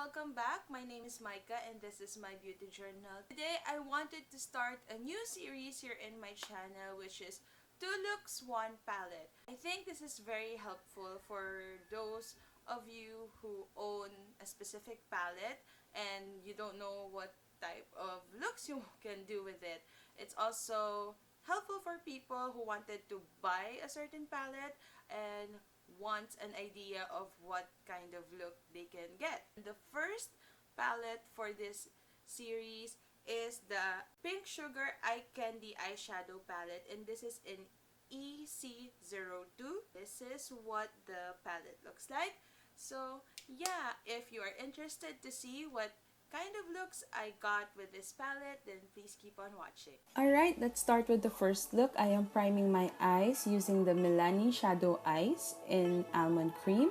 welcome back. My name is Maica and this is my beauty journal. Today I wanted to start a new series here in my channel, which is 2 Looks 1 Palette. I think this is very helpful for those of you who own a specific palette and you don't know what type of looks you can do with it. It's also helpful for people who wanted to buy a certain palette and want an idea of what kind of look they can get. The first palette for this series is the Pink Sugar Eye Candy Eyeshadow palette, and this is in EC-02. This is what the palette looks like. So yeah, if you are interested to see what kind of looks I got with this palette, then please keep on watching. Alright, let's start with the first look. I am priming my eyes using the Milani Shadow Eyes in Almond Cream.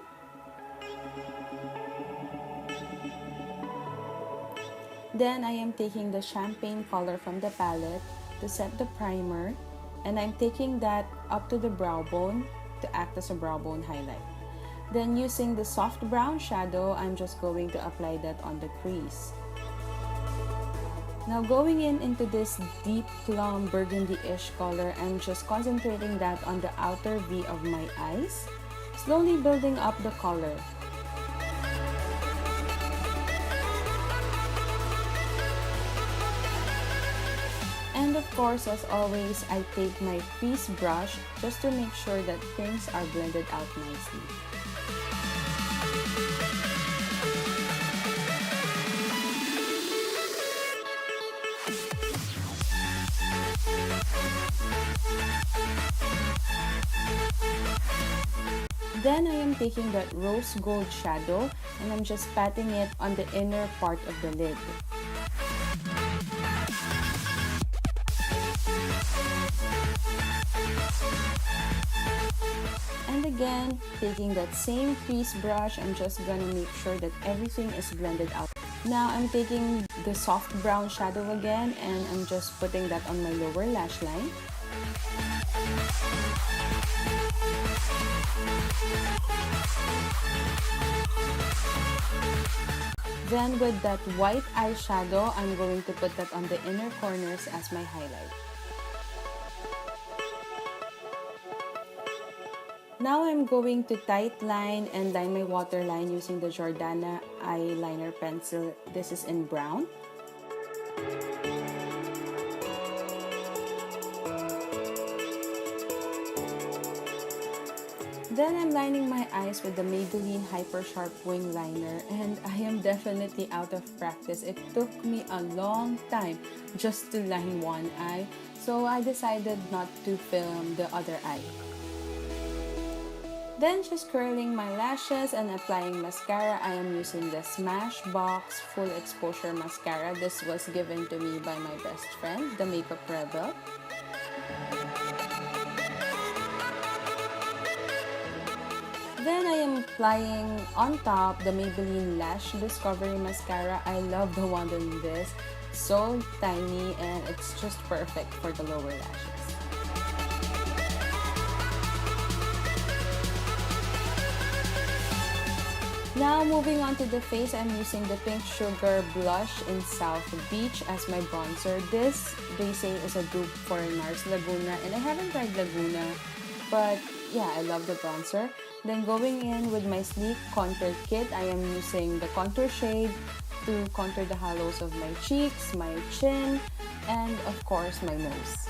Then I am taking the champagne color from the palette to set the primer, and I'm taking that up to the brow bone to act as a brow bone highlight. Then using the soft brown shadow, I'm just going to apply that on the crease. Now going into this deep plum burgundy-ish color, I'm just concentrating that on the outer V of my eyes, slowly building up the color. And of course, as always, I take my crease brush just to make sure that things are blended out nicely. Then I am taking that rose gold shadow and I'm just patting it on the inner part of the lid. And again, taking that same crease brush, I'm just gonna make sure that everything is blended out. Now I'm taking the soft brown shadow again and I'm just putting that on my lower lash line. Then with that white eyeshadow, I'm going to put that on the inner corners as my highlight. Now I'm going to tight line and line my waterline using the Jordana eyeliner pencil. This is in brown. Then I'm lining my eyes with the Maybelline Hypersharp Wing Liner, and I am definitely out of practice. It took me a long time just to line one eye, so I decided not to film the other eye. Then just curling my lashes and applying mascara. I am using the Smashbox Full Exposure Mascara. This was given to me by my best friend, the Makeup Rebel. Then I am applying on top the Maybelline Lash Discovery Mascara. I love the one in this. So tiny and it's just perfect for the lower lashes. Now moving on to the face, I'm using the Pink Sugar Blush in South Beach as my bronzer. This, they say, is a dupe for NARS Laguna, and I haven't tried Laguna, but yeah, I love the bronzer. Then going in with my Sleek Contour Kit, I am using the contour shade to contour the hollows of my cheeks, my chin, and of course my nose.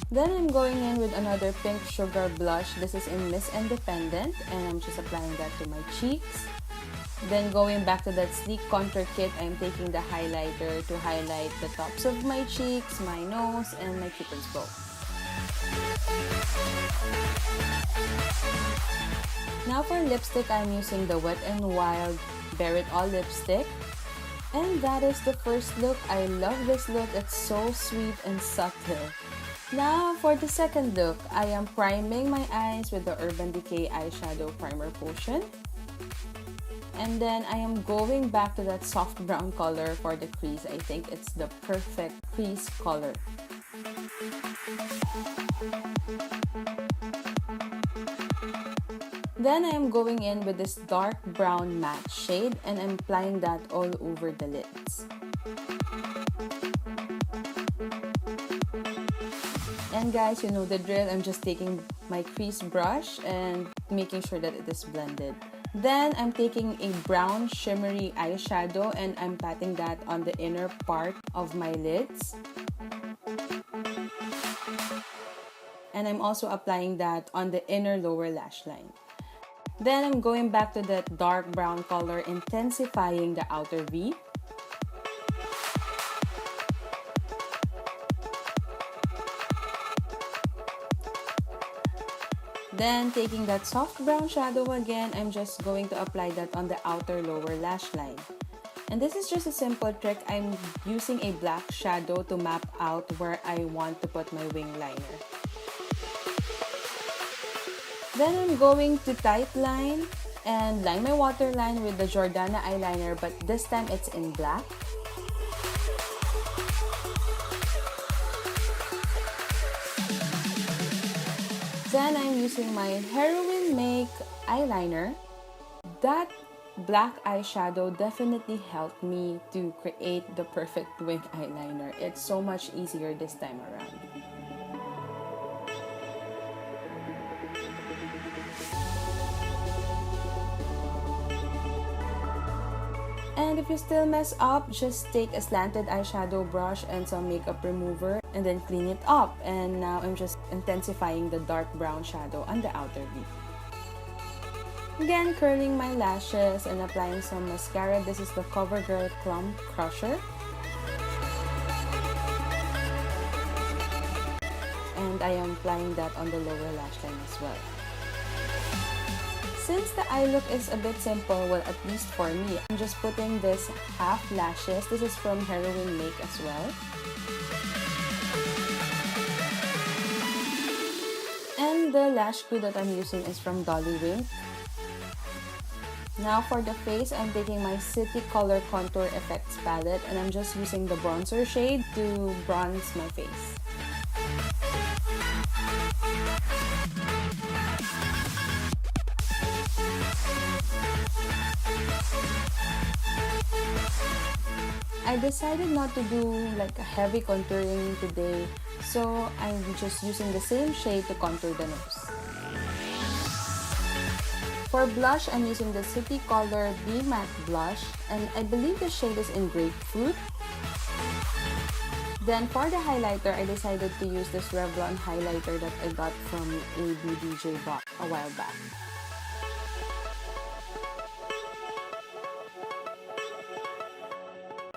Then I'm going in with another Pink Sugar Blush. This is in Miss Independent, and I'm just applying that to my cheeks. Then going back to that Sleek Contour Kit, I'm taking the highlighter to highlight the tops of my cheeks, my nose, and my cupid's bow. Now for lipstick, I'm using the Wet n Wild Bear It All lipstick. And that is the first look. I love this look. It's so sweet and subtle. Now for the second look, I am priming my eyes with the Urban Decay Eyeshadow Primer Potion. And then I am going back to that soft brown color for the crease. I think it's the perfect crease color. Then I am going in with this dark brown matte shade and I'm applying that all over the lids. And guys, you know the drill. I'm just taking my crease brush and making sure that it is blended. Then I'm taking a brown shimmery eyeshadow and I'm patting that on the inner part of my lids. And I'm also applying that on the inner lower lash line. Then I'm going back to that dark brown color, intensifying the outer V. Then taking that soft brown shadow again, I'm just going to apply that on the outer lower lash line. And this is just a simple trick. I'm using a black shadow to map out where I want to put my wing liner. Then I'm going to tight line and line my waterline with the Jordana eyeliner, but this time it's in black. Then I'm using my Heroine Make eyeliner. That black eyeshadow definitely helped me to create the perfect wing eyeliner. It's so much easier this time around. And if you still mess up, just take a slanted eyeshadow brush and some makeup remover and then clean it up. And now I'm just intensifying the dark brown shadow on the outer V. Again, curling my lashes and applying some mascara. This is the Covergirl Clump Crusher. And I am applying that on the lower lash line as well. Since the eye look is a bit simple, well, at least for me, I'm just putting this half lashes. This is from Heroine Make as well. And the lash glue that I'm using is from Dolly. Now for the face, I'm taking my City Color Contour Effects palette and I'm just using the bronzer shade to bronze my face. I decided not to do like a heavy contouring today, so I'm just using the same shade to contour the nose. For blush, I'm using the City Color Be Matte Blush, and I believe the shade is in Grapefruit. Then for the highlighter, I decided to use this Revlon highlighter that I got from a BDJ box a while back.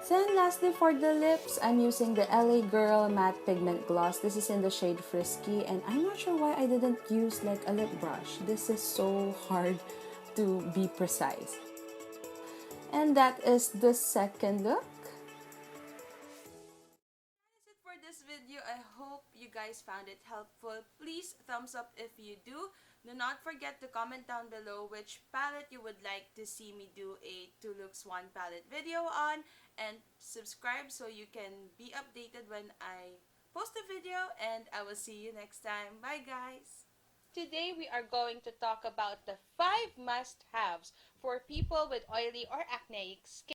Then lastly for the lips, I'm using the LA Girl Matte Pigment Gloss. This is in the shade Frisky and I'm not sure why I didn't use like a lip brush. This is so hard to be precise. And that is the second look. That's it for this video. I hope you guys found it helpful. Please thumbs up if you do. Do not forget to comment down below which palette you would like to see me do a 2 looks 1 palette video on, and subscribe so you can be updated when I post a video, and I will see you next time. Bye guys! Today we are going to talk about the 5 must-haves for people with oily or acneic skin.